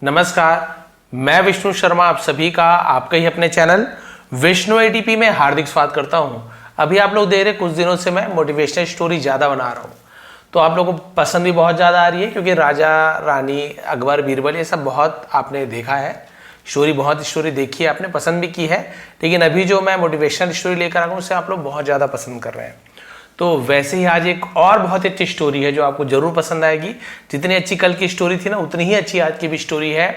नमस्कार, मैं विष्णु शर्मा आप सभी का आपके ही अपने चैनल विष्णु एटीपी में हार्दिक स्वागत करता हूं। अभी आप लोग देख रहे कुछ दिनों से मैं मोटिवेशनल स्टोरी ज़्यादा बना रहा हूं, तो आप लोगों को पसंद भी बहुत ज़्यादा आ रही है क्योंकि राजा रानी अकबर बीरबल ये सब बहुत आपने देखा है, बहुत स्टोरी देखी है आपने, पसंद भी की है। लेकिन अभी जो मैं मोटिवेशनल स्टोरी लेकर आ रहा हूँ उसे आप लोग बहुत ज़्यादा पसंद कर रहे हैं। तो वैसे ही आज एक और बहुत अच्छी स्टोरी है जो आपको जरूर पसंद आएगी। जितनी अच्छी कल की स्टोरी थी ना उतनी ही अच्छी आज की भी स्टोरी है।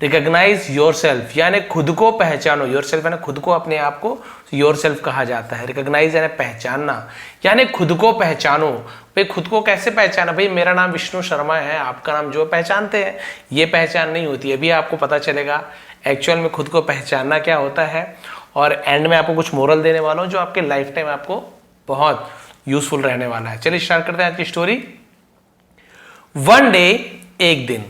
रिकॉग्नाइज योर सेल्फ यानी खुद को पहचानो। योर सेल्फ यानी खुद को, अपने आप को योर सेल्फ कहा जाता है। रिकॉग्नाइज यानी पहचानना, यानी खुद को पहचानो। भाई खुद को कैसे पहचाना? भाई मेरा नाम विष्णु शर्मा है, आपका नाम जो पहचानते हैं, ये पहचान नहीं होती। अभी आपको पता चलेगा एक्चुअल में खुद को पहचानना क्या होता है, और एंड में आपको कुछ मोरल देने वाला हूँ जो आपके लाइफ टाइम आपको बहुत यूजफुल रहने वाला है। चलिए स्टार्ट करते हैं आज की स्टोरी। वन डे, एक दिन,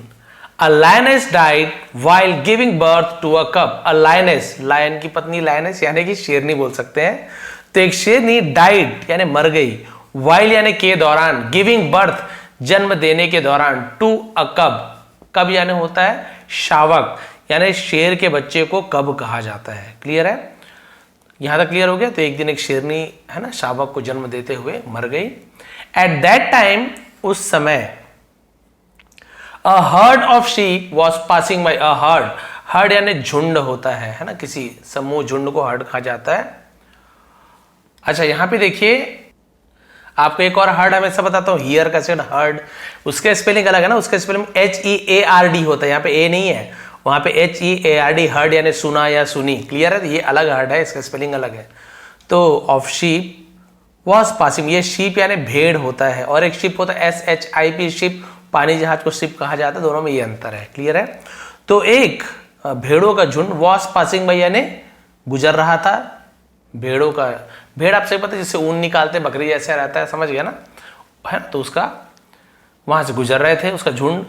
a lioness died while giving birth to a cub. A lioness, lion की पत्नी लायनेस यानी कि शेरनी बोल सकते हैं। तो एक शेरनी डाइड यानी मर गई, व्हाइल यानी के दौरान, गिविंग बर्थ जन्म देने के दौरान, टू अ कब। कब यानी होता है शावक, यानी शेर के बच्चे को कब कहा जाता है। क्लियर है? यहां तक क्लियर हो गया? तो एक दिन एक शेरनी है ना शावक को जन्म देते हुए मर गई। एट दैट टाइम, उस समय, a herd of sheep was passing by. A herd, heard यानी झुंड होता है ना, किसी समूह झुंड को हर्ड कहा जाता है। अच्छा यहां पे देखिए, आपको एक और हर्ड हमेशा बताता हूं, हियर का सेड हर्ड, उसके स्पेलिंग अलग है ना, उसके स्पेलिंग HEARD होता है, यहाँ पे ए नहीं है, वहां पे HEARD, हर्ड यानी सुना या सुनी। क्लियर है? ये अलग हर्ड है, इसका स्पेलिंग अलग है। तो ऑफ शीप वॉज पासिंग, ये शीप यानी भेड़ होता है, और एक शिप होता है SHIP, शिप, पानी जहाज को शिप कहा जाता है, दोनों में ये अंतर है। क्लियर है? तो एक भेड़ों का झुंड वॉज पासिंग बाय यानी गुजर रहा था। भेड़ों का, भेड़ आपसे पता है जिससे ऊन निकालते बकरी जैसे रहता है, समझ गया ना, है? तो उसका वहां से गुजर रहे थे उसका झुंड।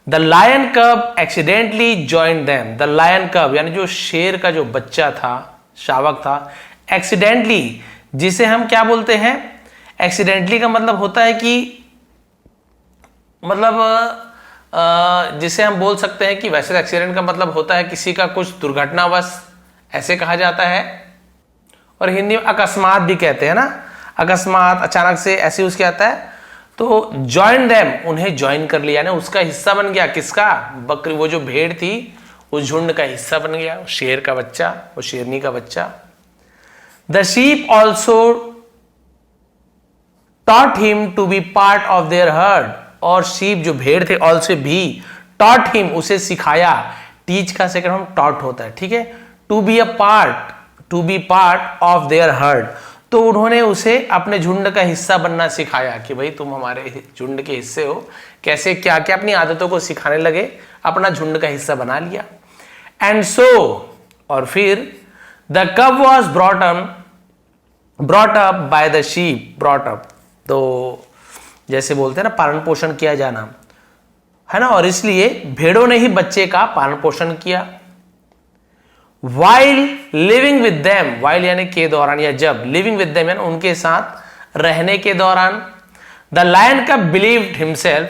The lion cub accidentally join them. The lion cub यानी जो शेर का जो बच्चा था, शावक था, एक्सीडेंटली, जिसे हम क्या बोलते हैं, एक्सीडेंटली का मतलब होता है कि जिसे हम बोल सकते हैं कि वैसे एक्सीडेंट का मतलब होता है किसी का कुछ दुर्घटनावश, ऐसे कहा जाता है। और हिंदी में अकस्मात भी कहते हैं ना, अकस्मात, अचानक से, ऐसे उसके आता है। तो ज्वाइन देम, उन्हें ज्वाइन कर लिया, यानी उसका हिस्सा बन गया। किसका? बकरी, वो जो भेड़ थी उस झुंड का हिस्सा बन गया, शेर का बच्चा, वो शेरनी का बच्चा। The sheep also taught him to be part of their herd. और शीप जो भेड़ थे, ऑल्सो भी, टॉट हिम, उसे सिखाया। टीच का सेकंड फॉर्म टॉट होता है, ठीक है। To be a part, to be part of their herd, तो उन्होंने उसे अपने झुंड का हिस्सा बनना सिखाया कि भाई तुम हमारे झुंड के हिस्से हो। कैसे, क्या क्या, अपनी आदतों को सिखाने लगे, अपना झुंड का हिस्सा बना लिया। एंड सो, और फिर, द कब was brought up by the sheep. Brought up तो जैसे बोलते हैं ना, पालन पोषण किया जाना, है ना, और इसलिए भेड़ों ने ही बच्चे का पालन पोषण किया। While living with them, while यानी के दौरान या जब, लिविंग विद देम यानी उनके साथ रहने के दौरान। द लायन का बिलीव्ड हिमसेल्फ,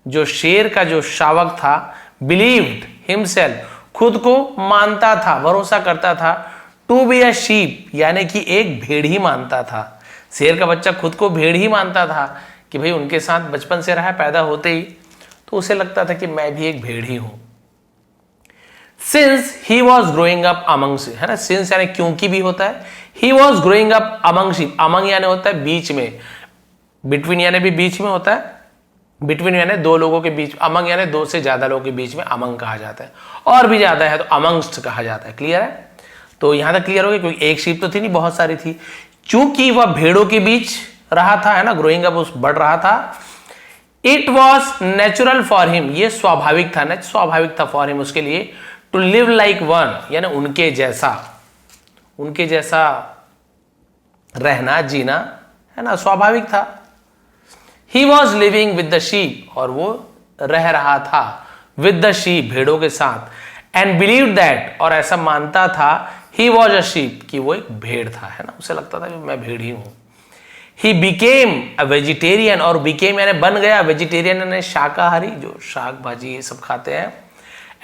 जो शेर का जो शावक था, बिलीव्ड हिमसेल्फ, खुद को मानता था, भरोसा करता था। टू बी अ शीप यानी कि एक भेड़ ही मानता था। शेर का बच्चा खुद को भेड़ ही मानता था कि भाई उनके साथ बचपन से रहा, पैदा होते ही, तो उसे लगता था कि मैं भी एक भेड़ ही हूं। Since he was growing up among, है ना, सिंस यानी क्योंकि भी होता है। He was growing up among sheep, among यानी होता है बीच में, बिटवीन यानी भी बीच में होता है, बिटवीन यानी दो लोगों के बीच, अमंग यानी दो से ज्यादा लोगों के बीच में अमंग कहा जाता है, और भी ज्यादा है तो अमंगस्ट कहा जाता है। क्लियर है? तो यहां तक क्लियर हो गया, क्योंकि एक शीप तो थी नहीं, बहुत सारी थी। चूंकि वह भेड़ों के बीच रहा था, है ना, ग्रोइंग अप, उस बढ़ रहा था। It was natural for him, ये स्वाभाविक था ना, स्वाभाविक था फॉर हिम, उसके लिए, टू लिव लाइक वन यानी उनके जैसा, उनके जैसा रहना, जीना, है ना, स्वाभाविक था। He was living with the sheep, और वो रह रहा था विद द शीप, भेड़ों के साथ। एंड बिलीव दैट, और ऐसा मानता था, ही वॉज अ शीप, कि वो एक भेड़ था, है ना, उसे लगता था कि मैं भेड़ ही हूं। ही बिकेम अ वेजिटेरियन, और बिकेम यानी बन गया, वेजिटेरियन यानी शाकाहारी, जो शाक भाजी ये सब खाते हैं।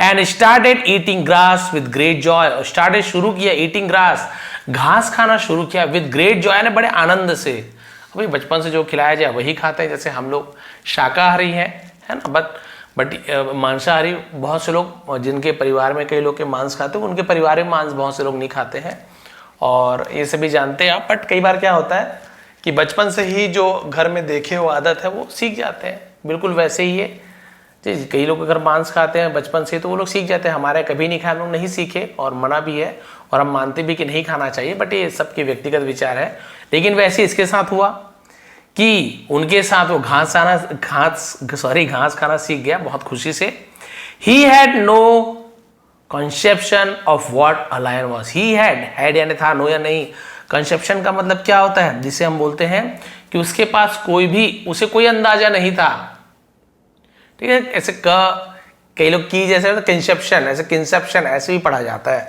And started eating grass with great Joy, और स्टार्टेड शुरू किया ईटिंग ग्रास, घास खाना शुरू किया, विद ग्रेट जॉय यानी बड़े आनंद से। अभी बचपन से जो खिलाया जाए वही खाते हैं, जैसे हम लोग शाकाहारी हैं, है ना, बट मांसाहारी बहुत से लोग, जिनके परिवार में कई लोग के मांस खाते हैं, उनके परिवार में मांस बहुत से लोग नहीं खाते हैं, और ये सभी जानते हैं आप। बट कई बार क्या होता है कि बचपन से ही जो घर में देखे हो आदत है वो सीख जाते हैं, बिल्कुल वैसे ही है जी। कई लोग अगर मांस खाते हैं बचपन से तो वो लोग सीख जाते हैं, हमारे कभी नहीं खाए, हम लोग नहीं सीखे, और मना भी है, और हम मानते भी कि नहीं खाना चाहिए, बट ये सबके व्यक्तिगत विचार है। लेकिन वैसे इसके साथ हुआ कि उनके साथ वो घास खाना सीख गया बहुत खुशी से। He had no conception of what a lion was. He had यानी था, नो या नहीं। कंसेप्शन का मतलब क्या होता है, जिसे हम बोलते हैं कि उसके पास उसे कोई अंदाजा नहीं था, ठीक है। ऐसे कई लोग की जैसे कंसेप्शन, ऐसे कंसेप्शन ऐसे भी पढ़ा जाता है,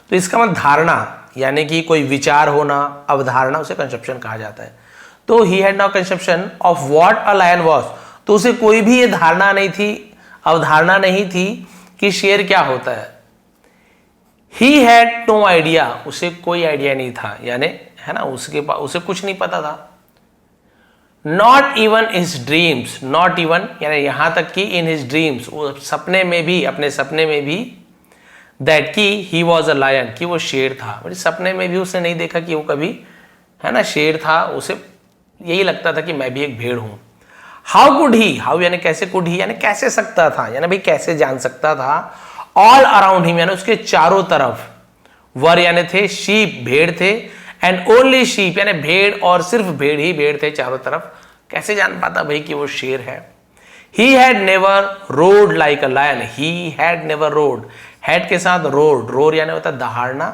तो इसका मतलब धारणा, यानी कि कोई विचार होना, अवधारणा, उसे कंसेप्शन कहा जाता है। तो he had no conception of what a lion was, तो उसे कोई भी ये धारणा नहीं थी, अवधारणा नहीं थी कि शेर क्या होता है। ही हैड नो आइडिया, उसे कोई आइडिया नहीं था, यानी है ना, उसे कुछ नहीं पता था। Not even his dreams, not even यानी यहां तक कि इन हिज ड्रीम्स, वो सपने में भी, अपने सपने में भी, दैट की ही वॉज अ लायन, कि वो शेर था। सपने में भी उसने नहीं देखा कि वो कभी, है ना, शेर था, उसे यही लगता था कि मैं भी एक भेड़ हूं। हाउ कुड ही, हाउ यानी कैसे, कुड ही यानी कैसे सकता था, यानी भाई कैसे जान सकता था। ऑल अराउंड हिम यानी उसके चारों तरफ, वर यानी थे, शीप भेड़ थे, एंड ओनली शीप यानी भेड़, और सिर्फ भेड़ ही भेड़ थे चारों तरफ। कैसे जान पाता भाई कि वो शेर है। He had never rode like a lion, he had never rode, had के साथ रोड यानी होता है दहाड़ना,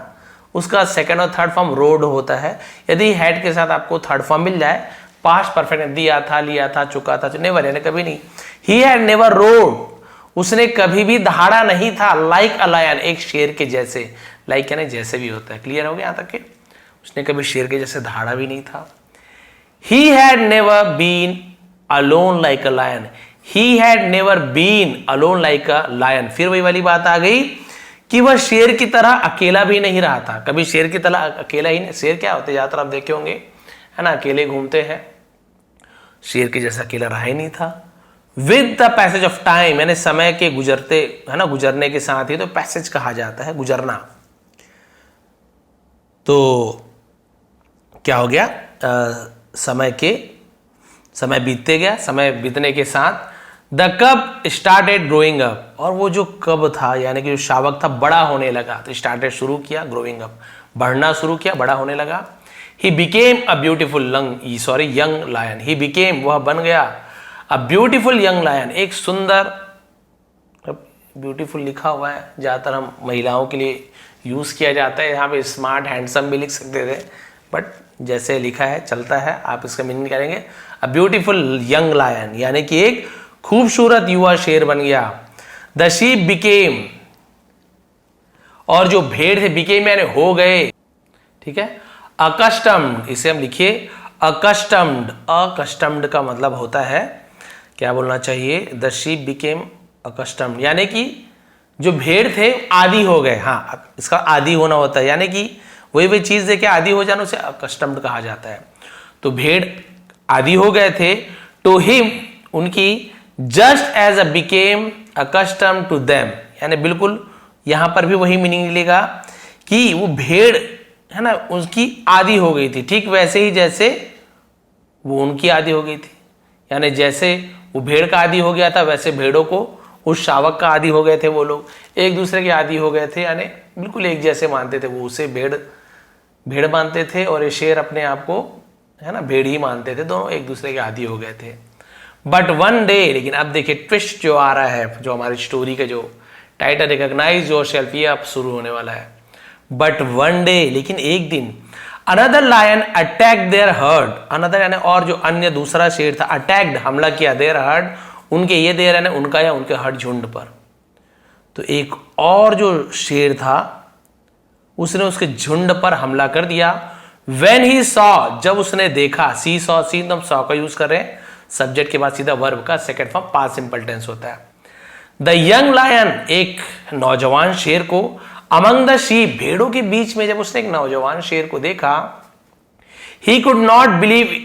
उसका सेकंड और थर्ड फॉर्म रोड होता है। यदि हैड के साथ आपको थर्ड फॉर्म मिल जाए, पास्ट परफेक्ट, दिया था, लिया था, चुका था, नेवर यानी कभी नहीं। ही हैड नेवर रोड, उसने कभी भी दहाड़ा नहीं था, लाइक अ लायन, एक शेर के जैसे, लाइक यानी जैसे भी होता है। क्लियर हो गया यहां तक के, उसने कभी शेर के जैसे दहाड़ा भी नहीं था। He had never been alone like a lion. He had never been alone like a lion. फिर वही वाली बात आ गई कि वह शेर की तरह अकेला भी नहीं रहा था, कभी शेर की तरह अकेला ही नहीं। शेर क्या होते ज्यादातर आप देखे होंगे, है ना, अकेले घूमते हैं, शेर के जैसा अकेला रहा ही नहीं था। With the passage of time यानी समय के गुजरते, है ना, गुजरने के साथ ही तो पैसेज कहा जाता है, गुजरना। तो क्या हो गया, समय बीतते गया, समय बीतने के साथ द कब स्टार्टेड ग्रोइंग अप, और वो जो कब था यानी कि जो शावक था बड़ा होने लगा। तो स्टार्टेड शुरू किया, ग्रोइंग अप बढ़ना शुरू किया, बड़ा होने लगा। He became a beautiful young lion, he became वह बन गया, अ ब्यूटीफुल यंग लायन एक सुंदर, ब्यूटीफुल लिखा हुआ है, ज्यादातर हम महिलाओं के लिए यूज किया जाता है, यहाँ पे स्मार्ट हैंडसम भी लिख सकते थे, बट जैसे लिखा है चलता है, आप इसका मीनिंग करेंगे अ ब्यूटीफुल यंग लायन यानी कि एक खूबसूरत युवा शेर बन गया। द शीप बिकेम, और जो भेड़ थे, बिकेम यानी हो गए, ठीक है। अकस्टम्ड, इसे हम लिखिए अकस्टम्ड, अकस्टम्ड का मतलब होता है, क्या बोलना चाहिए, द शीप बिकेम अकस्टम्ड यानी कि जो भेड़ थे आदी हो गए। हाँ, इसका आदी होना होता है, यानी कि वही चीज देखे आदी हो जाना, उसे अकस्टम्ड कहा जाता है। तो भेड़ आदी हो गए थे, टू हिम उनकी, just as a became accustomed to them यानी बिल्कुल यहां पर भी वही मीनिंग मिलेगा कि वो भेड़, है ना, उसकी आदी हो गई थी, ठीक वैसे ही जैसे वो उनकी आदी हो गई थी। यानी जैसे वो भेड़ का आदी हो गया था, वैसे भेड़ों को उस शावक का आदी हो गए थे, वो लोग एक दूसरे के आदी हो गए थे, यानी बिल्कुल एक जैसे मानते थे। वो उसे भेड़ मानते थे और ये शेर अपने आप को, है ना, भेड़ ही मानते थे, दोनों एक दूसरे के आदी हो गए थे। बट वन डे, लेकिन अब देखिए ट्विस्ट जो आ रहा है, जो हमारी स्टोरी का जो टाइटल रिकॉग्नाइज योरसेल्फ, ये अब शुरू होने वाला है। बट वन डे, लेकिन एक दिन, another lion attack their herd, another यानी और, जो अन्य दूसरा शेर था, अटैक्ड हमला किया, देयर हर्ड उनके, ये देयर यानी उनका या उनके हर्ड झुंड पर। तो एक और जो शेर था उसने उसके झुंड पर हमला कर दिया, When he saw, जब उसने देखा, सी सॉ, सी हम सॉ का यूज कर रहे हैं, सब्जेक्ट के बाद सीधा वर्ब का second form past simple tense होता है। द यंग लायन, एक नौजवान शेर को, अमंग द शीप, भेड़ों के बीच में जब उसने एक नौजवान शेर को देखा, he could not believe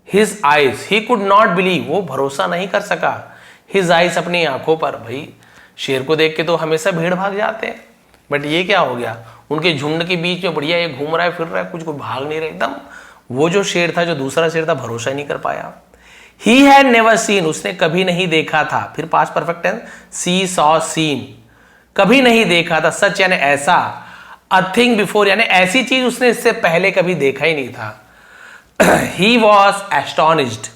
his eyes, he could not believe, वो भरोसा नहीं कर सका, हिज आईज, अपनी आंखों पर। भाई शेर को देख के तो हमेशा भीड़ भाग जाते हैं, बट ये क्या हो गया, उनके झुंड के बीच में बढ़िया ये घूम रहा है, फिर रहा है, कुछ को भाग नहीं रहा एकदम। वो जो शेर था, जो दूसरा शेर था, भरोसा ही नहीं कर पाया। ही हैड नेवर सीन, उसने कभी नहीं देखा था, फिर पास्ट परफेक्ट टेंस, सी सॉ सीन, कभी नहीं देखा था, सच यानी ऐसा, अ थिंग बिफोर यानी ऐसी चीज उसने इससे पहले कभी देखा ही नहीं था। ही वॉज एस्टोनिज्ड,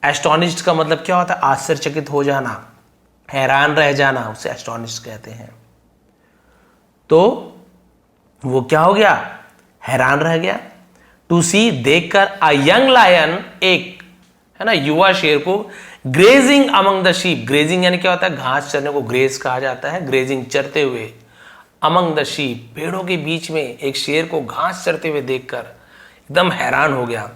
एस्टोनिज्ड का मतलब क्या होता है, आश्चर्यचकित हो जाना, हैरान रह जाना, उसे एस्टोनिश्ड कहते हैं। तो वो क्या हो गया, हैरान रह गया। टू सी, देखकर, अ यंग लायन, एक है ना युवा शेर को, grazing among the sheep, grazing यानी क्या होता है, घास चरने को ग्रेज कहा जाता है, ग्रेजिंग चरते हुए, अमंग द शीप, भेड़ों के बीच में एक शेर को घास चरते हुए देखकर एकदम हैरान हो गया।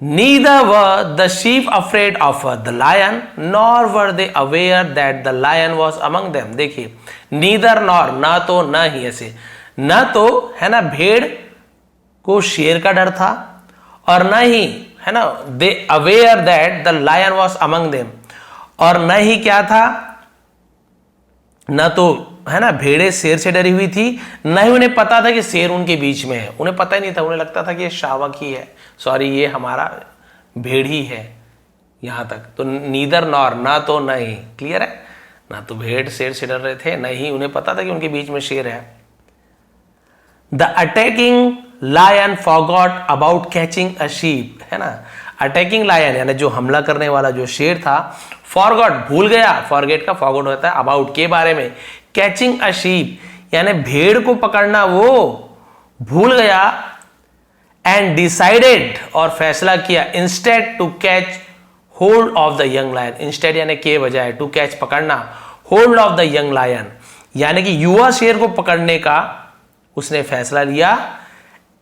Neither were the sheep afraid of the lion, nor were they aware that the lion was among them. देखिए, neither nor, ना तो ना ही, ऐसे ना तो है ना भेड़ को शेर का डर था, और ना ही है ना they aware that the lion was among them, और ना ही क्या था, ना तो है ना भेड़े शेर से डरी हुई थी, ना ही उन्हें पता था कि शेर उनके बीच में है, उन्हें पता ही नहीं था, उन्हें लगता था कि ये शावक ही है, सॉरी ये हमारा भेड़ ही है, यहां तक। तो नीदर नॉर, ना तो ना ही, क्लियर है, ना तो भेड़ शेर से डर रहे थे, ना ही उन्हें पता था कि उनके बीच में शेर है। The attacking lion forgot about catching a sheep, है ना, अटैकिंग लायन यानी जो हमला करने वाला जो शेर था, फॉरगॉट भूल गया, फॉरगेट का फॉरगॉट होता है अबाउट के बारे में, कैचिंग अ शीप यानी भेड़ को पकड़ना वो भूल गया, एंड डिसाइडेड और फैसला किया, instead to catch hold of the young lion, instead यानी के बजाय, टू कैच पकड़ना, hold of the young lion यानी कि युवा शेर को पकड़ने का उसने फैसला लिया,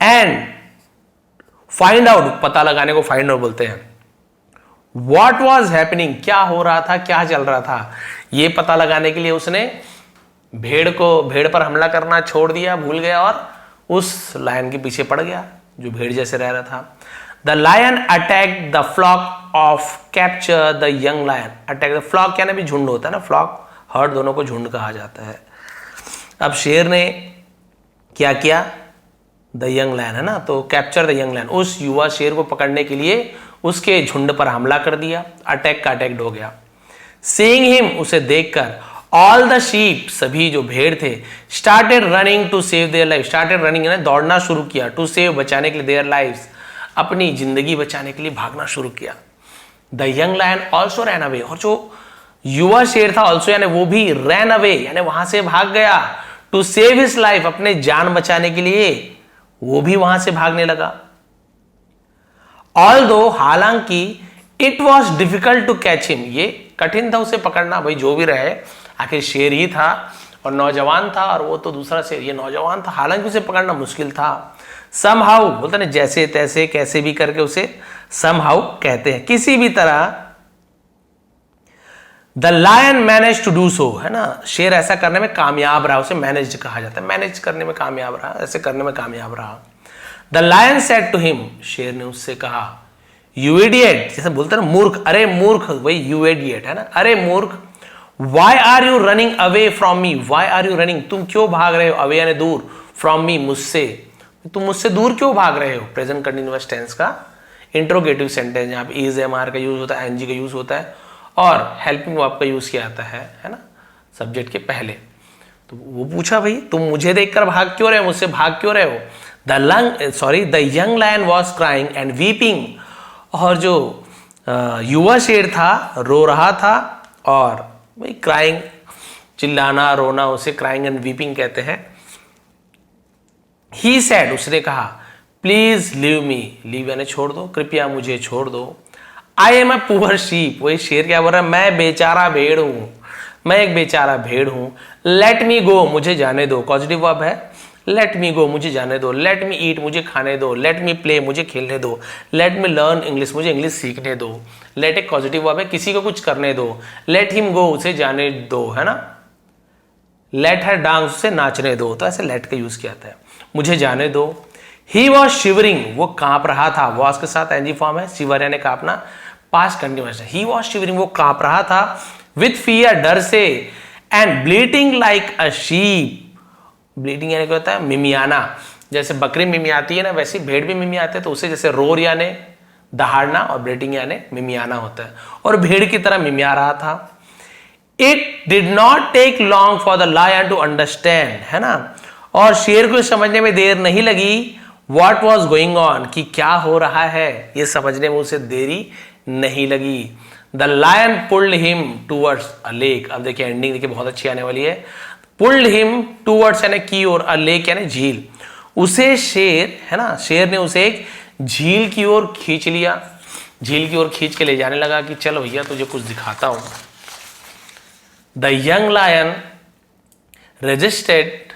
एंड फाइंड आउट, पता लगाने को फाइंड आउट बोलते हैं। व्हाट वाज हैपनिंग, क्या हो रहा था, क्या चल रहा था, ये पता लगाने के लिए उसने भेड़ पर हमला करना छोड़ दिया, भूल गया, और उस लायन के पीछे पड़ गया जो भेड़ जैसे रह रहा था। The lion attack the flock of capture the young lion, attack the flock क्या ना भी झुंड होता है ना, फ्लॉक हर्ड दोनों को झुंड कहा जाता है। अब शेर ने क्या किया, द यंग लायन है ना, तो कैप्चर द यंग लायन, उस युवा शेर को पकड़ने के लिए उसके झुंड पर हमला कर दिया, अटैक का अटैक्ड हो गया। सीइंग हिम, उसे देखकर, ऑल द शीप, सभी जो भेड़ थे, started running to save their life, started running यानी दौड़ना शुरू किया, टू सेव बचाने के लिए, देयर लाइव्स अपनी जिंदगी बचाने के लिए भागना शुरू किया। The young lion also ran away, और जो युवा शेर था ऑल्सो यानी वो भी रैन अवे यानी वहां से भाग गया, टू सेव हिज लाइफ अपने जान बचाने के लिए वो भी वहां से भागने लगा। ऑल्दो हालांकि, it was difficult to catch him, ये कठिन था उसे पकड़ना, भाई जो भी रहे आखिर शेर ही था और नौजवान था, और वो तो दूसरा शेर, ये नौजवान था, हालांकि उसे पकड़ना मुश्किल था। समहाउ बोलते ना, जैसे तैसे कैसे भी करके उसे समहाउ कहते हैं, किसी भी तरह। The lion manage to do so, है ना, शेर ऐसा करने में कामयाब रहा, उसे मैनेज कहा जाता है, मैनेज करने में कामयाब रहा, ऐसे करने में कामयाब रहा। The lion said to him, शेर ने उससे कहा, यू इडियट, जैसे बोलते हैं ना मूर्ख, अरे मूर्ख, वही यू इडियट है ना, अरे मूर्ख, why are you running away from me, why are you running, तुम क्यों भाग रहे हो, अवे यानी दूर, फ्रॉम मी मुझसे, तुम मुझसे दूर क्यों भाग रहे हो। प्रेजेंट कंटिन्यूअस टेंस का इंट्रोगेटिव सेंटेंस, यहाँ पे इज एम आर का यूज होता है, एनजी का यूज होता है, और हेल्पिंग वर्ब का यूज किया जाता है ना, सब्जेक्ट के पहले। तो वो पूछा, भाई तुम मुझे देखकर भाग क्यों रहे हो, मुझसे भाग क्यों रहे हो। The young lion was crying and weeping, और जो युवा शेर था रो रहा था, और भाई क्राइंग चिल्लाना रोना, उसे क्राइंग एंड वीपिंग कहते हैं। ही सेड, उसने कहा, प्लीज लीव मी, लीव यानी छोड़ दो, कृपया मुझे छोड़ दो। I am a poor sheep, वही शेर क्या बोल रहा है, मैं बेचारा भेड़ हूं, मैं एक बेचारा भेड़ हूं। लेट मी गो, मुझे जाने दो, पॉजिटिव वर्ब है, लेट मी गो, मुझे जाने दो, लेट मी ईट, मुझे खाने दो, लेट मी प्ले, मुझे खेलने दो, लेट मी लर्न इंग्लिश, मुझे इंग्लिश सीखने दो। लेट एक पॉजिटिव वर्ब है, किसी को कुछ करने दो। लेट हिम गो, उसे जाने दो, है ना। लेट हर डांस, उसे नाचने दो, तो ऐसे लेट का यूज किया जाता है। मुझे जाने दो। ही वॉज शिवरिंग, वो कांप रहा था, वॉज के साथ एनजी फॉर्म है, शिवर यानी कांपना, पास्ट कंटिन्यूअस है। ही वॉज शिवरिंग, वो कांप रहा था, विथ फियर, डर से, and bleating like a sheep. Bleeding यानी क्या होता है, मिमियाना, जैसे बकरी मिमियाती है ना, वैसे भेड़ भी मिमियाते हैं, तो उसे जैसे रोर यानी दहाड़ना और ब्लीडिंग यानी मिमियाना होता है, और भेड़ की तरह मिमिया रहा था। It did not take long for the lion to understand, है ना, और शेर को समझने में देर नहीं लगी, व्हाट वॉज गोइंग ऑन, कि क्या हो रहा है, ये समझने में उसे देरी नहीं लगी। The lion pulled him towards a lake, अब देखिए एंडिंग देखिए बहुत अच्छी आने वाली है। पुल्ड हिम टूवर्ड्स यानी की ओर, अ लेक यानी झील, उसे शेर, है ना, शेर ने उसे एक झील की ओर खींच लिया, झील की ओर खींच के ले जाने लगा कि चलो भैया तुझे कुछ दिखाता हूं। The young lion resisted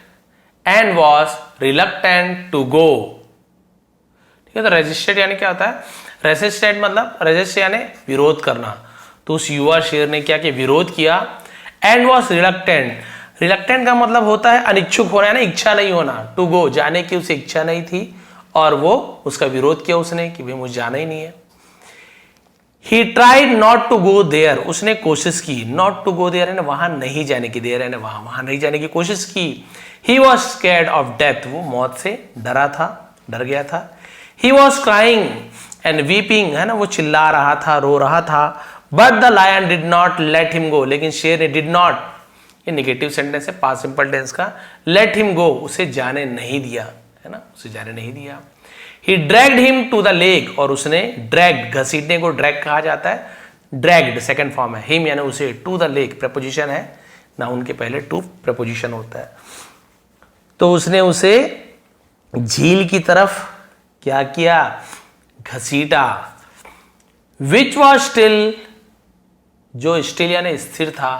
and was reluctant to go. ठीक है, तो रेजिस्टेड यानी क्या होता है, रेजिस्टेड मतलब रेजिस्ट यानी विरोध करना, तो उस युवा शेर ने क्या किया, विरोध किया। एंड वॉज रिलक्टेंट, रिलक्टेंट का मतलब होता है अनिच्छुक होना, है ना, इच्छा नहीं होना। टू गो, जाने की उसे इच्छा नहीं थी, और वो उसका विरोध किया उसने कि भाई मुझे जाना ही नहीं है। He tried not to go there, उसने कोशिश की, नॉट टू गो देयर है ना, वहां नहीं जाने की, देयर है ना वहां, वहां नहीं जाने की कोशिश की। He was scared of death, वो मौत से डरा था, डर गया था। He was crying and weeping, है ना, वो चिल्ला रहा था, रो रहा था। But the lion did not let him go, लेकिन शेर ने, डिड नॉट ये नेगेटिव सेंटेंस है पास्ट सिंपल टेंस का, लेट हिम गो, उसे जाने नहीं दिया, है ना, उसे जाने नहीं दिया। He dragged him to the lake, और उसने ड्रैग्ड, घसीटने को ड्रैग कहा जाता है, ड्रैग्ड सेकंड फॉर्म है, हिम यानी उसे, टू द लेक प्रपोजिशन है, नाउन के पहले टू प्रपोजिशन होता है, तो उसने उसे झील की तरफ क्या किया, घसीटा। विच वॉज स्टिल, जो स्टिल यानी स्थिर था,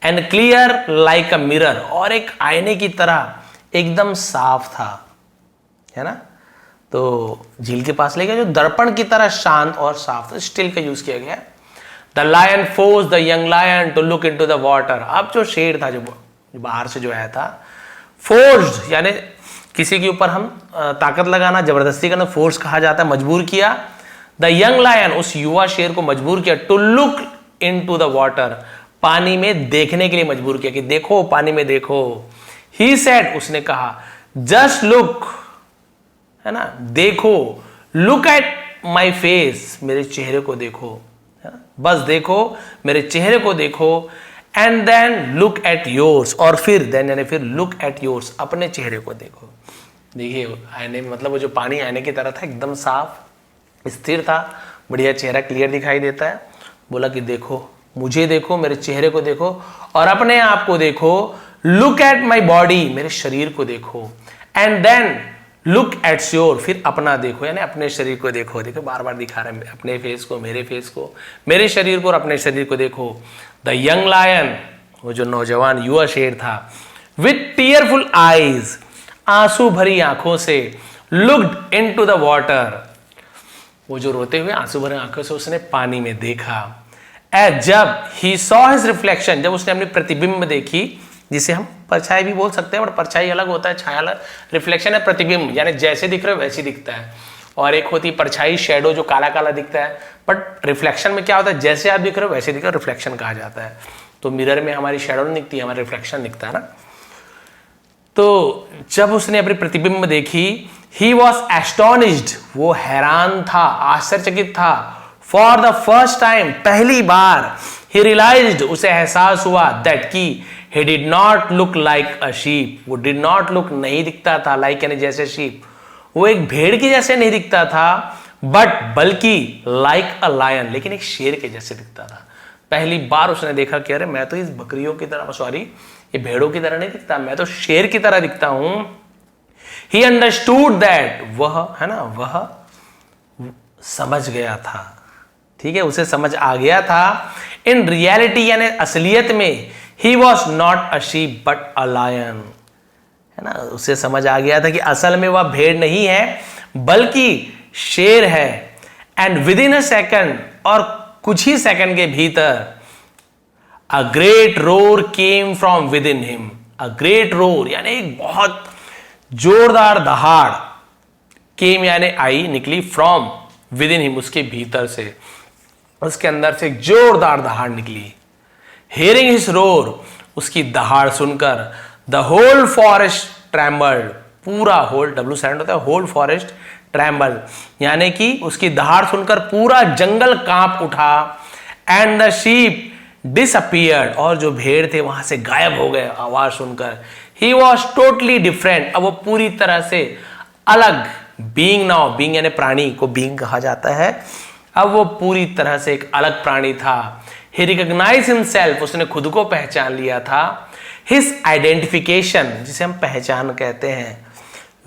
and clear like a mirror, और एक आईने की तरह एकदम साफ था, है ना, तो झील के पास ले गया जो दर्पण की तरह शांत और साफ, तो स्टिल का यूज किया गया। The lion force the young lion to look into the water, अब जो शेर था, जो बाहर से जो आया था, फोर्स्ड यानी किसी के ऊपर हम ताकत लगाना, जबरदस्ती करना, फोर्स कहा जाता है, मजबूर किया। द यंग लायन, उस युवा शेर को मजबूर किया, to look into the water, पानी में देखने के लिए मजबूर किया कि देखो, पानी में देखो। ही सेड, उसने कहा, जस्ट लुक, है ना, देखो, लुक एट माई फेस, मेरे चेहरे को देखो, है ना, बस देखो, मेरे चेहरे को देखो। And then look at yours, और फिर देन यानी फिर लुक एट योर्स, अपने चेहरे को देखो। देखिए आईने में मतलब वो जो पानी आईने की तरह था, एकदम साफ स्थिर था, बढ़िया चेहरा क्लियर दिखाई देता है। बोला कि देखो, मुझे देखो, मेरे चेहरे को देखो, और अपने आप को देखो। लुक एट माई बॉडी, मेरे शरीर को देखो। And then look at your, फिर अपना देखो, यानी अपने शरीर को देखो। देखो बार बार दिखा रहे हैं अपने फेस को, मेरे फेस को, मेरे शरीर को और अपने शरीर को देखो। द यंग लायन, वो जो नौजवान युवा शेर था, विथ टीयरफुल आईज, आंसू भरी आंखों से, लुक्ड इनटू द वाटर, वो जो रोते हुए आंसू भरे आंखों से उसने पानी में देखा। एज जब ही सॉ हिज रिफ्लेक्शन, जब उसने अपनी प्रतिबिंब देखी, जिसे हम परछाई भी बोल सकते हैं, बट परछाई अलग होता है, छाया अलग, रिफ्लेक्शन है प्रतिबिंब, यानी जैसे दिख रहे हो वैसे दिखता है। और एक होती परछाई, शेडो, जो काला काला दिखता है, बट रिफ्लेक्शन में क्या होता है, जैसे आप दिख रहे हो वैसे दिख रहे हो, रिफ्लेक्शन कहा जाता है। तो मिरर में हमारी शेडो नहीं दिखती, हमारा रिफ्लेक्शन दिखता है ना। तो जब उसने अपनी प्रतिबिंब देखी, ही वॉज एस्टोनिश्ड, वो हैरान था, आश्चर्यचकित था। फॉर द फर्स्ट टाइम, पहली बार, ही रियलाइज्ड, उसे एहसास हुआ, दैट की he did not look like a sheep, वो did not look नहीं दिखता था, like यानी जैसे sheep, वो एक भेड़ के जैसे नहीं दिखता था, बट बल्कि like a lion, लेकिन एक शेर के जैसे दिखता था। पहली बार उसने देखा कि अरे मैं तो इस बकरियों की तरह, सॉरी ये भेड़ों की तरह नहीं दिखता, मैं तो शेर की तरह दिखता हूं। He understood that, वह है ना, वह समझ गया था, ठीक है, उसे समझ आ गया था। इन रियलिटी यानी असलियत में, he was not a sheep but a lion, है ना, उसे समझ आ गया था कि असल में वह भेड़ नहीं है बल्कि शेर है। And with in a second, और कुछ ही सेकंड के भीतर, a great roar came from with in him. A great roar यानी एक बहुत जोरदार दहाड़, केम यानी आई, निकली, फ्रॉम विद इन हिम उसके भीतर से, उसके अंदर से एक जोरदार दहाड़ निकली। हियरिंग हिज रोर, उसकी दहाड़ सुनकर, द होल फॉरेस्ट ट्रैम्बल्ड, पूरा होल, डब्ल्यू साइलेंट होता है, होल फॉरेस्ट ट्रैम्बल यानी कि उसकी दहाड़ सुनकर पूरा जंगल कांप उठा। एंड द शीप डिसअपियर्ड, और जो भेड़ थे वहां से गायब हो गए आवाज सुनकर। ही वॉज टोटली डिफरेंट, अब वो पूरी तरह से अलग, बीइंग नाउ, बीइंग यानी प्राणी को बीइंग कहा जाता है, अब वो पूरी तरह से एक अलग प्राणी था। ही रिकॉग्नाइज हिमसेल्फ, उसने खुद को पहचान लिया था। हिज आइडेंटिफिकेशन, जिसे हम पहचान कहते हैं,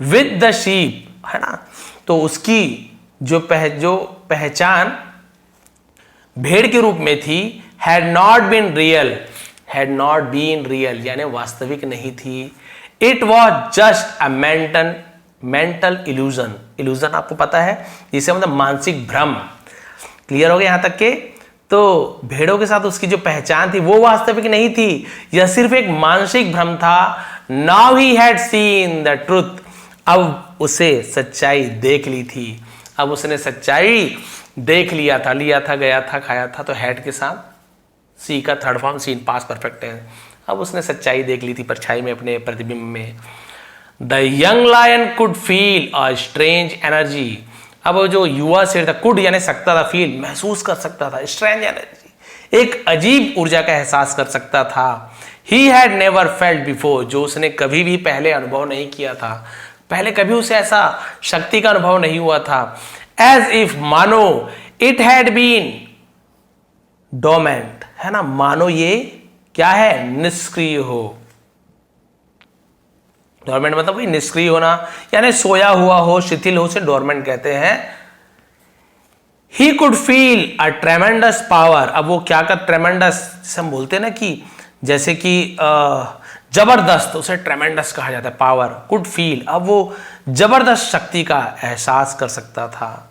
विद द शीप, है ना, तो उसकी जो पहचान भेड़ के रूप में थी, had not been real, had not been real यानी वास्तविक नहीं थी। It was just a mental illusion. Illusion आपको पता है, जिसे मतलब मानसिक भ्रम। क्लियर हो गया यहां तक के? तो भेड़ों के साथ उसकी जो पहचान थी वो वास्तविक नहीं थी, यह सिर्फ एक मानसिक भ्रम था। Now he had seen the truth, अब उसे सच्चाई देख ली थी, अब उसने सच्चाई देख लिया था, गया था, खाया था, तो हैड के साथ सी का third form, seen past perfect है। अब उसने सच्चाई देख ली थी परछाई में, अपने प्रतिबिंब में। The young lion could feel a strange energy, अब वो जो युवा शेर था, कुड यानी सकता था, फील महसूस कर सकता था, स्ट्रेंज एनर्जी, एक अजीब ऊर्जा का एहसास कर सकता था। ही हैड नेवर फेल्ट बिफोर, जो उसने कभी भी पहले अनुभव नहीं किया था, पहले कभी उसे ऐसा शक्ति का अनुभव नहीं हुआ था। एज इफ, मानो, इट हैड बीन डोमेंट, है ना, मानो ये क्या है, निष्क्रिय हो। डोरमेंट मतलब वही निष्क्रिय होना, यानी सोया हुआ हो, शिथिल हो, से डोरमेंट कहते हैं। He could feel a ट्रेमेंडस power, अब वो क्या कर, ट्रेमेंडस जैसे हम बोलते हैं ना कि जैसे कि जबरदस्त, उसे ट्रेमेंडस कहा जाता है, पावर। कुड फील, अब वो जबरदस्त शक्ति का एहसास कर सकता था।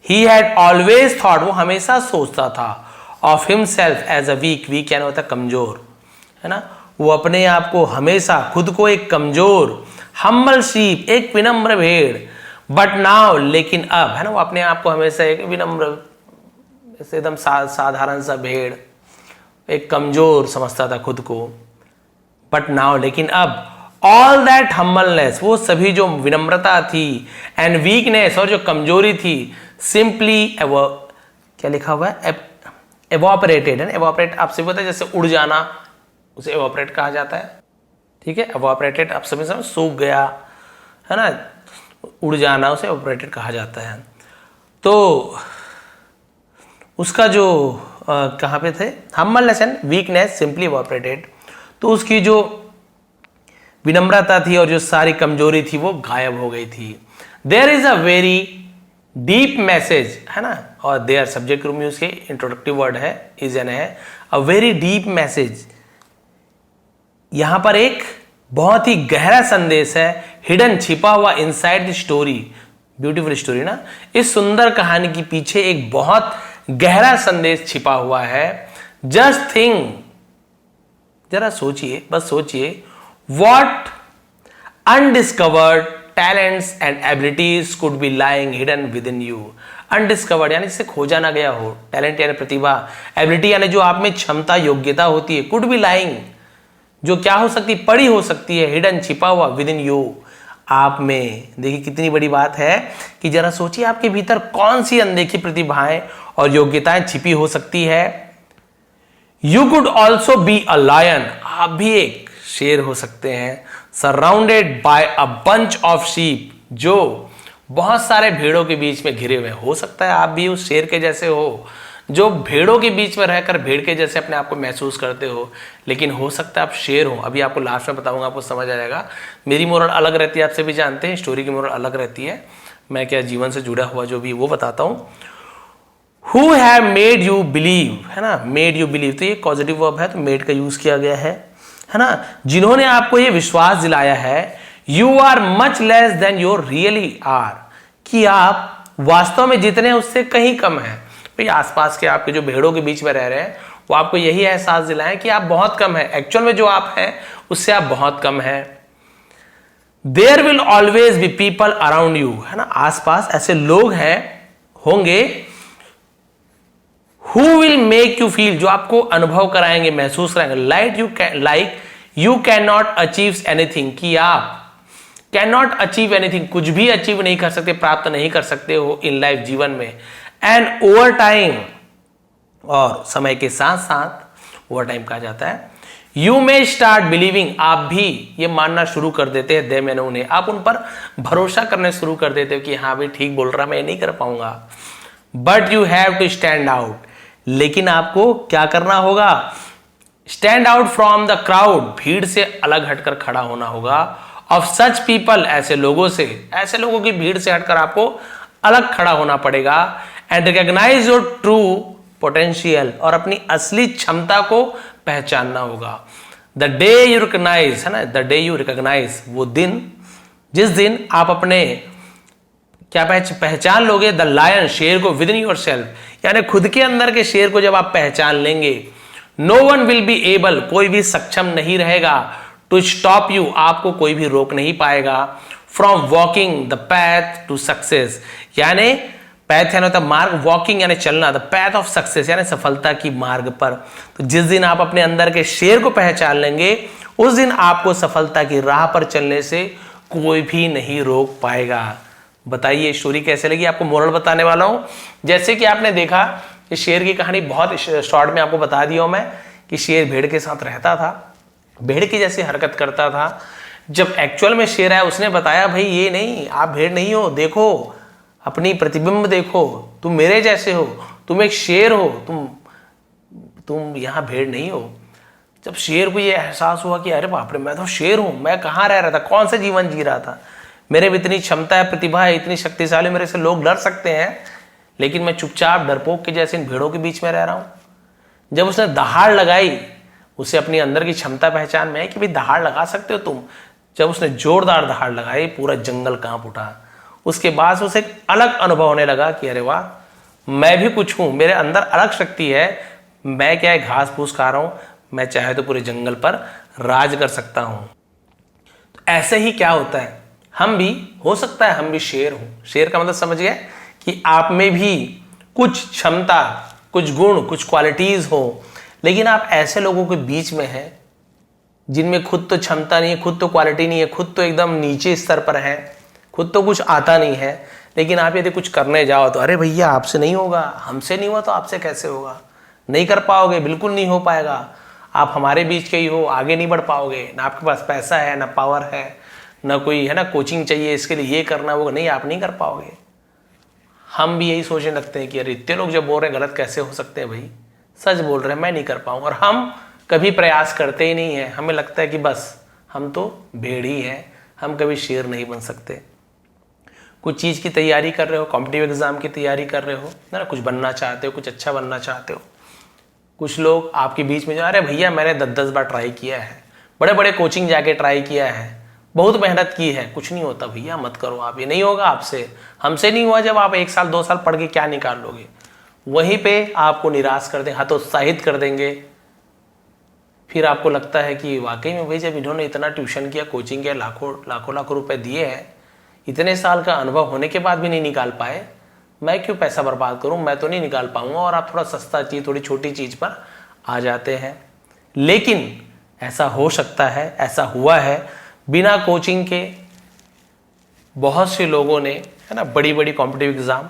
ही हैड ऑलवेज थॉट, वो हमेशा सोचता था, of himself as a weak, weak यानी होता है कमजोर, है ना, वो अपने आप को हमेशा, खुद को एक कमजोर, हम्बल शीप, एक विनम्र भेड़। बट नाउ, लेकिन अब, है ना, वो अपने आप को हमेशा एक विनम्र, एकदम साधारण सा भेड़, एक कमजोर समझता था खुद को। बट नाउ, लेकिन अब, ऑल दैट हम्बलनेस, वो सभी जो विनम्रता थी, एंड वीकनेस, और जो कमजोरी थी, सिंपली, क्या लिखा हुआ है, एवोपरेटेड, है ना, एवोपरेट आपसे पता है, जैसे उड़ जाना, उसे एवोपरेट कहा जाता है, ठीक है, एवोपरेटेड आप सभी समझ, सूख गया, है ना, उड़ जाना, उसे एवोपरेटेड कहा जाता है। तो उसका जो कहाँ पे थे, हम्बलनेस एंड वीकनेस सिंपली एवोपरेटेड, तो उसकी जो विनम्रता थी और जो सारी कमजोरी थी वो गायब हो गई थी। There is a very deep message, है ना, और देयर सब्जेक्ट रूप में उसके इंट्रोडक्टिव वर्ड है, इज एन है, अ वेरी डीप मैसेज, यहां पर एक बहुत ही गहरा संदेश है, हिडन, छिपा हुआ, inside the story, beautiful story ना, इस सुंदर कहानी के पीछे एक बहुत गहरा संदेश छिपा हुआ है। जस्ट थिंक, जरा सोचिए, बस सोचिए, what undiscovered talents and abilities could be lying hidden with in you. Undiscovered यानी जिसे खोजा ना गया हो, टैलेंट यानी प्रतिभा, एबिलिटी यानी जो आप में क्षमता, योग्यता होती है, कुड बी लाइंग, जो क्या हो सकती, पड़ी हो सकती है, हिडन, छिपा हुआ, विद इन यू, आप में। देखिए कितनी बड़ी बात है कि जरा सोचिए आपके भीतर कौन सी अनदेखी प्रतिभाएं और योग्यताएं छिपी हो सकती है। You could also be a lion, आप भी एक शेर हो सकते हैं। Surrounded by a bunch of sheep, जो बहुत सारे भेड़ों के बीच में घिरे हुए, हो सकता है आप भी उस शेर के जैसे हो, जो भेड़ों के बीच में रहकर भेड़ के जैसे अपने आप को महसूस करते हो, लेकिन हो सकता है आप शेर हो। अभी आपको लास्ट में बताऊंगा, आपको समझ आ जाएगा। मेरी मोरल अलग रहती है, आप सभी जानते हैं, स्टोरी की मोरल अलग रहती है, मैं क्या जीवन से जुड़ा हुआ जो भी वो बताता हूं। Who have made you believe, है ना, मेड यू बिलीव, तो ये पॉजिटिव वर्ब है, तो मेड का यूज किया गया है है ना, जिन्होंने आपको ये विश्वास दिलाया है you are much less than your really are, कि आप वास्तव में जितने हैं उससे कहीं कम है। भाई आसपास के आपके जो भेड़ों के बीच में रह रहे हैं वो आपको यही एहसास दिलाएं कि आप बहुत कम है, एक्चुअल में जो आप हैं उससे आप बहुत कम है। There will always be people around you, है ना, आसपास ऐसे लोग हैं होंगे who will make you feel, जो आपको अनुभव कराएंगे, महसूस कराएंगे like you can not achieve anything, कि आप कैन नॉट अचीव एनीथिंग, कुछ भी अचीव नहीं कर सकते, प्राप्त नहीं कर सकते हो इन लाइफ, जीवन में। एंड ओवर टाइम, और समय के साथ साथ ओवर टाइम कहा जाता है, यू मे स्टार्ट बिलीविंग, आप भी ये मानना शुरू कर देते हैं, दे मैंने उन्हें, आप उन पर भरोसा करने शुरू कर देते हो कि हाँ भाई ठीक बोल रहा, मैं नहीं कर पाऊंगा। But you have to stand out, लेकिन आपको क्या करना होगा, stand out from the crowd, भीड़ से अलग हटकर खड़ा होना होगा। ऑफ सच पीपल, ऐसे लोगों से, ऐसे लोगों की भीड़ से हटकर आपको अलग खड़ा होना पड़ेगा। And recognise your true potential, और अपनी असली क्षमता को पहचानना होगा। द डे यू रिकॉग्नाइज, है ना, द डे यू रिकॉग्नाइज, वो दिन, जिस दिन आप अपने क्या पहचान लोगे, द लायन, शेर को, विद इन योर सेल्फ, यानी खुद के अंदर के शेर को जब आप पहचान लेंगे, no one will be able, कोई भी सक्षम नहीं रहेगा, टू स्टॉप यू, आपको कोई भी रोक नहीं पाएगा, from walking the path to success, यानी पैथ यानी होता मार्ग, वॉकिंग यानी चलना, द पैथ ऑफ सक्सेस यानी सफलता की मार्ग पर। तो जिस दिन आप अपने अंदर के शेर को पहचान लेंगे उस दिन आपको सफलता की राह पर चलने से कोई भी नहीं रोक पाएगा। बताइए स्टोरी कैसे लगी, आपको मोरल बताने वाला हूं। जैसे कि आपने देखा कि शेर की कहानी बहुत शॉर्ट में आपको बता दिया मैं, कि शेर भेड़ के साथ रहता था, भेड़ की जैसी हरकत करता था। जब एक्चुअल में शेर आया उसने बताया भाई ये नहीं, आप भेड़ नहीं हो, देखो अपनी प्रतिबिंब देखो, तुम मेरे जैसे हो, तुम एक शेर हो, तुम यहाँ भेड़ नहीं हो। जब शेर को ये एहसास हुआ कि अरे बाप रे, मैं तो शेर हूं, मैं कहाँ रह रहा था, कौन सा जीवन जी रहा था, मेरे में इतनी क्षमता है, प्रतिभा है, इतनी शक्तिशाली, मेरे से लोग डर सकते हैं, लेकिन मैं चुपचाप डरपोक के जैसे इन भेड़ों के बीच में रह रहा हूं। जब उसने दहाड़ लगाई, उसे अपनी अंदर की क्षमता पहचान में है कि भाई दहाड़ लगा सकते हो तुम। जब उसने जोरदार दहाड़ लगाई, पूरा जंगल कांप उठा। उसके बाद उसे एक अलग अनुभव होने लगा कि अरे वाह, मैं भी कुछ हूं, मेरे अंदर अलग शक्ति है, मैं क्या है घास फूस खा रहा हूं, मैं चाहे तो पूरे जंगल पर राज कर सकता हूं। तो ऐसे ही क्या होता है, हम भी हो सकता है हम भी शेर हूं। शेर का मतलब समझ गए कि आप में भी कुछ क्षमता, कुछ गुण, कुछ क्वालिटीज हो, लेकिन आप ऐसे लोगों के बीच में हैं जिनमें खुद तो क्षमता नहीं है, खुद तो क्वालिटी नहीं है, खुद तो एकदम नीचे स्तर पर है, खुद तो कुछ आता नहीं है, लेकिन आप यदि कुछ करने जाओ तो अरे भैया आपसे नहीं होगा, हमसे नहीं हुआ तो आपसे कैसे होगा, नहीं कर पाओगे, बिल्कुल नहीं हो पाएगा, आप हमारे बीच के ही हो, आगे नहीं बढ़ पाओगे, ना आपके पास पैसा है, ना पावर है, ना कोई है ना कोचिंग चाहिए इसके लिए, ये करना वो नहीं, आप नहीं कर पाओगे। हम भी यही सोचने लगते हैं कि अरे इतने लोग जब बोल रहे हैं गलत कैसे हो सकते हैं भाई, सच बोल रहे हैं, मैं नहीं कर पाऊंगा। और हम कभी प्रयास करते ही नहीं है, हमें लगता है कि बस हम तो भेड़ ही हैं, हम कभी शेर नहीं बन सकते। कुछ चीज़ की तैयारी कर रहे हो, कॉम्पिटिटिव एग्जाम की तैयारी कर रहे हो ना, कुछ बनना चाहते हो, कुछ अच्छा बनना चाहते हो, कुछ लोग आपके बीच में जो अरे भैया मैंने 10-10 बार ट्राई किया है, बड़े बड़े कोचिंग जाके ट्राई किया है, बहुत मेहनत की है, कुछ नहीं होता भैया, मत करो आप, ये नहीं होगा आपसे, हमसे नहीं हुआ। जब आप 1 साल 2 साल पढ़ के क्या निकाल लोगे, वहीं पे आपको निराश कर देंगे, हतोत्साहित कर देंगे। फिर आपको लगता है कि वाकई में भाई जब इन्होंने इतना ट्यूशन किया, कोचिंग किया, लाखों लाखों लाखों रुपए दिए हैं, इतने साल का अनुभव होने के बाद भी नहीं निकाल पाए, मैं क्यों पैसा बर्बाद करूं, मैं तो नहीं निकाल पाऊंगा। और आप थोड़ा सस्ता चीज़, थोड़ी छोटी चीज़ पर आ जाते हैं। लेकिन ऐसा हो सकता है, ऐसा हुआ है, बिना कोचिंग के बहुत से लोगों ने है ना बड़ी बड़ी कॉम्पिटिटिव एग्ज़ाम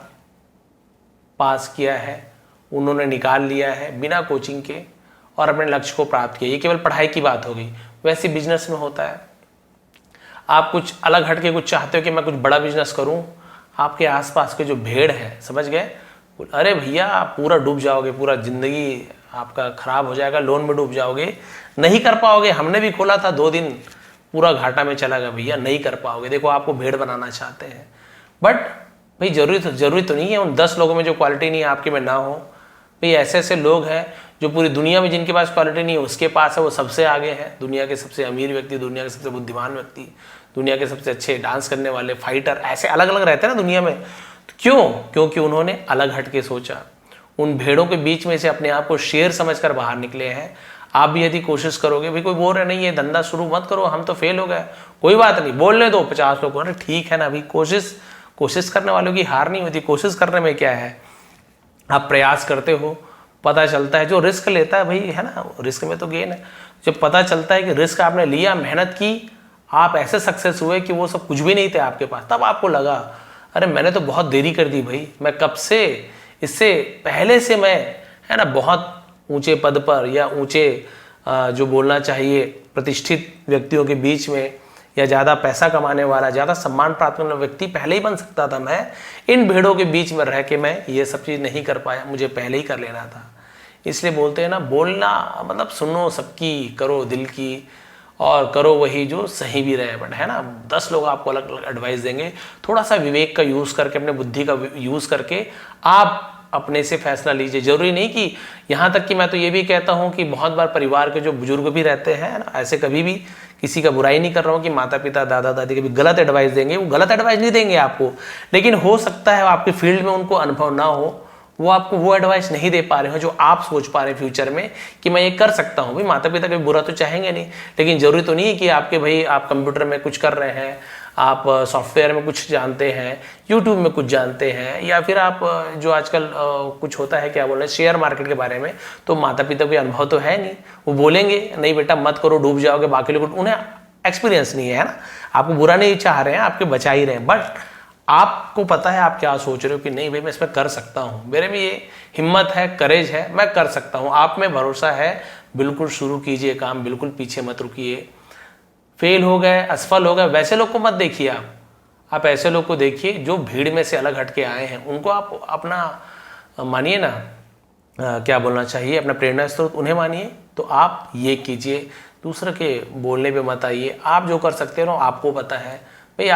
पास किया है, उन्होंने निकाल लिया है बिना कोचिंग के और अपने लक्ष्य को प्राप्त किया। ये केवल पढ़ाई की बात हो गई, वैसे बिजनेस में होता है। आप कुछ अलग हट के कुछ चाहते हो कि मैं कुछ बड़ा बिजनेस करूं, आपके आसपास के जो भेड़ है, समझ गए, अरे भैया आप पूरा डूब जाओगे, पूरा जिंदगी आपका खराब हो जाएगा, लोन में डूब जाओगे, नहीं कर पाओगे, हमने भी खोला था 2 दिन पूरा घाटा में चला गया भैया, नहीं कर पाओगे। देखो आपको भेड़ बनाना चाहते हैं, बट भाई जरूरी तो नहीं है उन 10 लोगों में जो क्वालिटी नहीं है आपके में ना हो। भाई ऐसे ऐसे लोग हैं जो पूरी दुनिया में जिनके पास क्वालिटी नहीं है उसके पास है, वो सबसे आगे है। दुनिया के सबसे अमीर व्यक्ति, दुनिया के सबसे बुद्धिमान व्यक्ति, दुनिया के सबसे अच्छे डांस करने वाले, फाइटर, ऐसे अलग अलग रहते हैं ना दुनिया में। तो क्यों? क्योंकि उन्होंने अलग हट के सोचा, उन भेड़ों के बीच में से अपने आप को शेर समझकर बाहर निकले हैं। आप भी यदि कोशिश करोगे, भाई कोई बोल रहे नहीं है धंधा शुरू मत करो, हम तो फेल हो गए, कोई बात नहीं, बोलने दो 50 लोग, अरे ठीक है ना भाई, कोशिश करने वालों की हार नहीं होती। कोशिश करने में क्या है, आप प्रयास करते हो, पता चलता है, जो रिस्क लेता है भाई, है ना, रिस्क में तो गेन है। जब पता चलता है कि रिस्क आपने लिया, मेहनत की, आप ऐसे सक्सेस हुए कि वो सब कुछ भी नहीं थे आपके पास, तब आपको लगा अरे मैंने तो बहुत देरी कर दी भाई, मैं कब से, इससे पहले से मैं, है ना, बहुत ऊंचे पद पर या ऊंचे जो बोलना चाहिए प्रतिष्ठित व्यक्तियों के बीच में, या ज़्यादा पैसा कमाने वाला, ज़्यादा सम्मान प्राप्त करने वाला व्यक्ति पहले ही बन सकता था। मैं इन भेड़ों के बीच में रह के मैं ये सब चीज़ नहीं कर पाया, मुझे पहले ही कर लेना था। इसलिए बोलते हैं ना, बोलना मतलब सुनो सबकी, करो दिल की, और करो वही जो सही भी रहे। बट है ना, 10 लोग आपको अलग अलग एडवाइस देंगे, थोड़ा सा विवेक का यूज़ करके, अपने बुद्धि का यूज़ करके आप अपने से फैसला लीजिए। जरूरी नहीं कि, यहाँ तक कि मैं तो ये भी कहता हूँ कि बहुत बार परिवार के जो बुजुर्ग भी रहते हैं ना, ऐसे कभी भी किसी का बुराई नहीं कर रहा हूँ कि माता पिता दादा दादी कभी गलत एडवाइस देंगे, वो गलत एडवाइस नहीं देंगे आपको, लेकिन हो सकता है आपके फील्ड में उनको अनुभव ना हो, वो आपको वो एडवाइस नहीं दे पा रहे हो जो आप सोच पा रहे हैं फ्यूचर में कि मैं ये कर सकता हूँ। भाई माता पिता कभी बुरा तो चाहेंगे नहीं, लेकिन जरूरी तो नहीं है कि आपके भाई आप कंप्यूटर में कुछ कर रहे हैं, आप सॉफ्टवेयर में कुछ जानते हैं, यूट्यूब में कुछ जानते हैं, या फिर आप जो आजकल कुछ होता है, क्या बोल रहे हैं, शेयर मार्केट के बारे में, तो माता पिता को अनुभव तो है नहीं, वो बोलेंगे नहीं बेटा मत करो डूब जाओगे, बाकी लोग, उन्हें एक्सपीरियंस नहीं है ना, आपको बुरा नहीं चाह रहे हैं, आपके बचा ही रहे हैं, बट आपको पता है आप क्या सोच रहे हो कि नहीं भाई मैं इसमें कर सकता हूँ, मेरे में ये हिम्मत है, करेज है, मैं कर सकता हूँ, आप में भरोसा है, बिल्कुल शुरू कीजिए काम, बिल्कुल पीछे मत रुकिए। फेल हो गए, असफल हो गए, वैसे लोग को मत देखिए, आप ऐसे लोग को देखिए जो भीड़ में से अलग हट के आए हैं, उनको आप अपना मानिए ना, क्या बोलना चाहिए, अपना प्रेरणा स्रोत उन्हें मानिए। तो आप ये कीजिए, दूसरे के बोलने पे मत आइए, आप जो कर सकते हो आपको पता है भाई,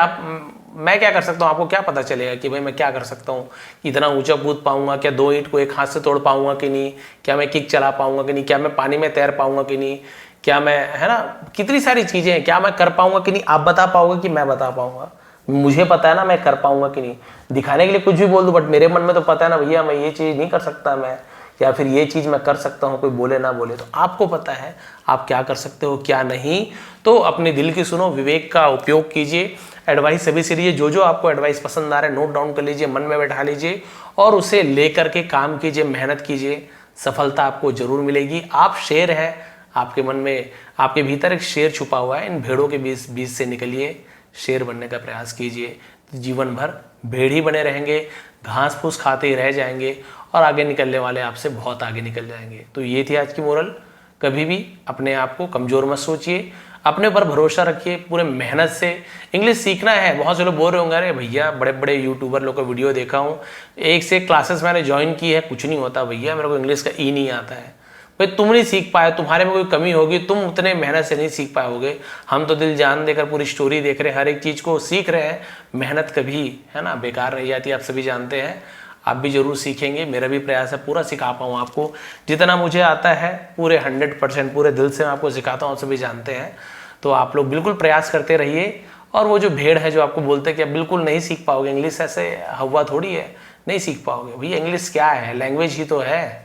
मैं क्या कर सकता हूँ, आपको क्या पता चलेगा कि भाई मैं क्या कर सकता हूँ, इतना ऊंचा कूद पाऊंगा क्या, 2 ईंट को एक हाथ से तोड़ पाऊंगा कि नहीं, क्या मैं किक चला पाऊंगा कि नहीं, क्या मैं पानी में तैर पाऊंगा कि नहीं, क्या मैं, है ना, कितनी सारी चीजें हैं, क्या मैं कर पाऊंगा कि नहीं, आप बता पाओगे कि मैं बता पाऊंगा, मुझे पता है ना मैं कर पाऊंगा कि नहीं। दिखाने के लिए कुछ भी बोल दूं, बट मेरे मन में तो पता है ना भैया मैं ये चीज नहीं कर सकता, मैं, या फिर ये चीज मैं कर सकता हूँ, कोई बोले ना बोले, तो आपको पता है आप क्या कर सकते हो क्या नहीं। तो अपने दिल की सुनो, विवेक का उपयोग कीजिए, एडवाइस सभी से लीजिए, जो जो आपको एडवाइस पसंद आ रहा है नोट डाउन कर लीजिए, मन में बैठा लीजिए और उसे लेकर के काम कीजिए, मेहनत कीजिए, सफलता आपको जरूर मिलेगी। आप शेर है, आपके मन में, आपके भीतर एक शेर छुपा हुआ है, इन भेड़ों के बीच से निकलिए, शेर बनने का प्रयास कीजिए, जीवन भर भेड़ ही बने रहेंगे, घास फूस खाते ही रह जाएंगे और आगे निकलने वाले आपसे बहुत आगे निकल जाएंगे। तो ये थी आज की मोरल, कभी भी अपने आप को कमजोर मत सोचिए, अपने ऊपर भरोसा रखिए, पूरे मेहनत से इंग्लिश सीखना है। बहुत से लोग बोल रहे होंगे अरे भैया बड़े बड़े यूट्यूबर लोग का वीडियो देखा हूँ, एक से एक क्लासेस मैंने ज्वाइन की है, कुछ नहीं होता भैया, मेरे को इंग्लिश का ई नहीं आता है। भाई तुम नहीं सीख पाए, तुम्हारे में कोई कमी होगी, तुम उतने मेहनत से नहीं सीख पाओगे। हम तो दिल जान देकर पूरी स्टोरी देख रहे हैं, हर एक चीज़ को सीख रहे हैं, मेहनत कभी, है ना, बेकार रह जाती है, आप सभी जानते हैं। आप भी जरूर सीखेंगे, मेरा भी प्रयास है पूरा सिखा पाऊँ आपको, जितना मुझे आता है पूरे 100% पूरे दिल से मैं आपको सिखाता हूँ, सभी जानते हैं। तो आप लोग बिल्कुल प्रयास करते रहिए। और वो जो भेड़ है जो आपको बोलते हैं कि आप बिल्कुल नहीं सीख पाओगे इंग्लिश, ऐसे हवा थोड़ी है, नहीं सीख पाओगे भैया। इंग्लिश क्या है, लैंग्वेज ही तो है,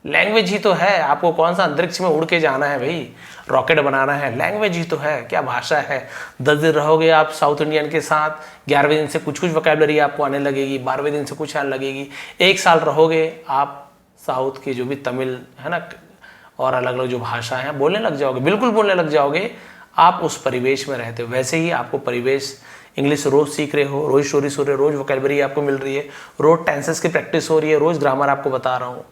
लैंग्वेज ही तो है। आपको कौन सा अंतरिक्ष में उड़ के जाना है भाई, रॉकेट बनाना है, लैंग्वेज ही तो है, क्या भाषा है। 10 दिन रहोगे आप साउथ इंडियन के साथ, 11वें दिन से कुछ कुछ वोकैबुलरी आपको आने लगेगी, 12वें दिन से कुछ आने लगेगी। 1 साल रहोगे आप साउथ की जो भी तमिल है ना और अलग अलग जो भाषा है बोलने लग जाओगे, बिल्कुल बोलने लग जाओगे। आप उस परिवेश में रहते हो, वैसे ही आपको परिवेश, इंग्लिश रोज सीख रहे हो, रोज स्टोरी सुन रहे हो, रोज वोकैबुलरी आपको मिल रही है, रोज टेंसेस की प्रैक्टिस हो रही है, रोज ग्रामर आपको बता रहा हूँ,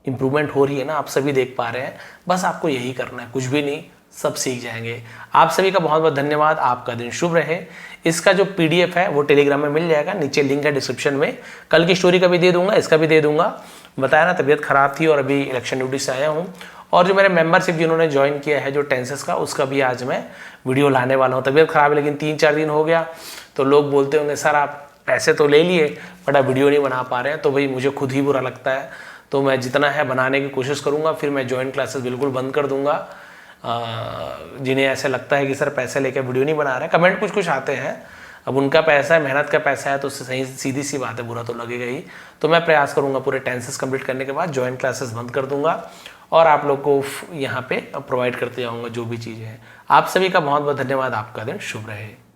इंप्रूवमेंट हो रही है ना, आप सभी देख पा रहे हैं। बस आपको यही करना है, कुछ भी नहीं, सब सीख जाएंगे। आप सभी का बहुत बहुत धन्यवाद, आपका दिन शुभ रहे। इसका जो PDF है वो टेलीग्राम में मिल जाएगा, नीचे लिंक है डिस्क्रिप्शन में। कल की स्टोरी का भी दे दूंगा, इसका भी दे दूंगा। बताया ना तबीयत खराब थी और अभी इलेक्शन ड्यूटी से आया हूँ। और जो मेरे मेंबरशिप जिन्होंने ज्वाइन किया है जो टेंसेस का, उसका भी आज मैं वीडियो लाने वाला हूँ। तबीयत खराब है लेकिन 3-4 दिन हो गया, तो लोग बोलते होंगे सर आप पैसे तो ले लिए बट आप वीडियो नहीं बना पा रहे हैं, तो भाई मुझे खुद ही बुरा लगता है। तो मैं जितना है बनाने की कोशिश करूँगा। फिर मैं जॉइंट क्लासेस बिल्कुल बंद कर दूँगा। जिन्हें ऐसे लगता है कि सर पैसे लेकर वीडियो नहीं बना रहे, कमेंट कुछ कुछ आते हैं, अब उनका पैसा है, मेहनत का पैसा है, तो उससे सही सीधी सी बात है, बुरा तो लगेगा ही। तो मैं प्रयास करूँगा पूरे टेंसेस कंप्लीट करने के बाद जॉइंट क्लासेस बंद कर दूँगा और आप लोग को यहाँ पे प्रोवाइड करते जाऊँगा जो भी चीज़ें हैं। आप सभी का बहुत बहुत धन्यवाद। आपका दिन शुभ रहे।